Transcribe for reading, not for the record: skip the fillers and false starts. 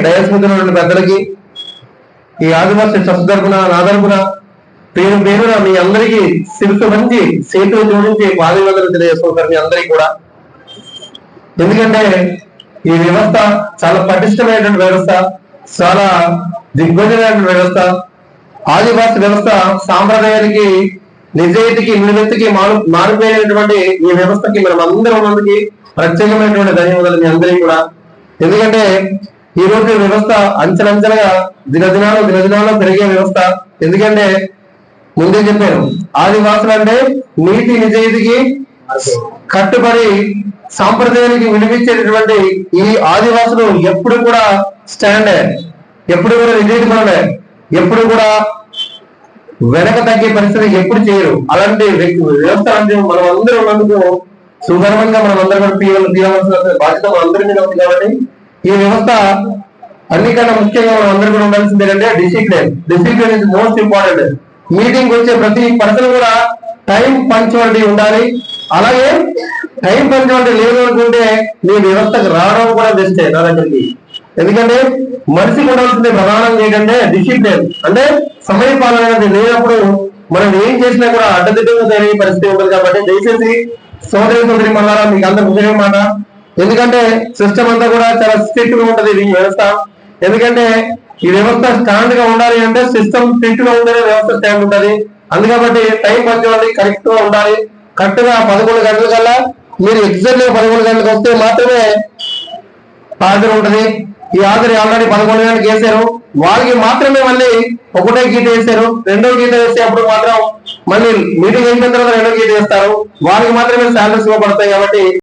Dais మీద ఉన్న పెద్దలకి ఈ ఆదివాసీ ట్రస్ట్ తరపున నా తరపున పేరు పేరున మీ అందరికీ శిరసు మంచి చేతులు జోడించి పాదయాత్రలు తెలియజేసుకుంటారు మీ అందరికీ కూడా. ఎందుకంటే ఈ వ్యవస్థ చాలా పటిష్టమైనటువంటి వ్యవస్థ, చాలా దిగ్విజయమైనటువంటి వ్యవస్థ. ఆదివాసీ వ్యవస్థ సాంప్రదాయానికి నిజాయితీకి నిలువెత్తికి మారిపోయినటువంటి ఈ వ్యవస్థకి మనం అందరం మందికి ప్రత్యేకమైనటువంటి ధన్యవాదాలు మీ అందరికీ కూడా. ఎందుకంటే ఈ రోజు వ్యవస్థ అంచెలంచెలుగా దినదినాలు పెరిగే వ్యవస్థ. ఎందుకంటే ముందే చెప్పాను, ఆదివాసులు అంటే నీతి నిజాయితీకి కట్టుబడి సాంప్రదాయానికి విలువించేటటువంటి ఈ ఆదివాసులు ఎప్పుడు కూడా స్టాండ్, ఎప్పుడు కూడా నిజాయితీ పడలే, ఎప్పుడు కూడా వెనక తగ్గే పరిస్థితి ఎప్పుడు చేయరు. అలాంటి వ్యవస్థ అంటే మనం అందరూ ఉన్నందుకు సుగర్వంగా మనం అందరం తీయవలసిన బాధ్యత మన అందరి మీద ఉంది. కాబట్టి ఈ వ్యవస్థ అన్నికన్నా ముఖ్యంగా మనం అందరూ కూడా ఉండాల్సింది ఏంటంటే discipline is most important. Meeting వచ్చే ప్రతి పర్సన్ కూడా టైం పంక్చువాలిటీ ఉండాలి. అలాగే టైం పంక్చువాలిటీ లేదు అనుకుంటే మీ వ్యవస్థకు రావడం కూడా బెస్టే నా దగ్గరికి. ఎందుకంటే మనిషికి ఉండాల్సింది ప్రధానంగా ఏంటంటే డిసిప్లిన్, అంటే సమయ పాలన అనేది లేనప్పుడు మనం ఏం చేసినా కూడా అడ్డదిడ్డంగా జరిగే పరిస్థితి ఉంటుంది. కాబట్టి దయచేసి సోదరి మళ్ళా మీకు అందరూ ముఖ్యమైన మాట, ఎందుకంటే సిస్టమ్ అంతా కూడా చాలా స్ట్రిక్ట్ గా ఉంటది ఈ వ్యవస్థ. ఎందుకంటే ఈ వ్యవస్థ స్టాండ్ గా ఉండాలి అంటే సిస్టమ్ స్ట్రిక్ట్ గా ఉంటేనే వ్యవస్థ స్టాండ్ ఉంటది. అందుకబట్టి టైం పంచుకోవాలి, కరెక్ట్ గా ఉండాలి. కరెక్ట్ గా 11 గంటల కల్లా మీరు ఎగ్జాక్ట్ గా 11 గంటలకు వస్తే మాత్రమే హాజరు ఉంటది. ఈ హాజరు ఆల్రెడీ 11 గంటలకు వేసారు, వాళ్ళకి మాత్రమే మళ్ళీ ఒకటో గీత వేసారు, రెండో గీత వేస్తే అప్పుడు మాత్రం మళ్ళీ మీటింగ్ అయిపోయిన తర్వాత రెండో గీత వేస్తారు, వాళ్ళకి మాత్రమే శాలరీస్ ఇవ్వబడతాయి. కాబట్టి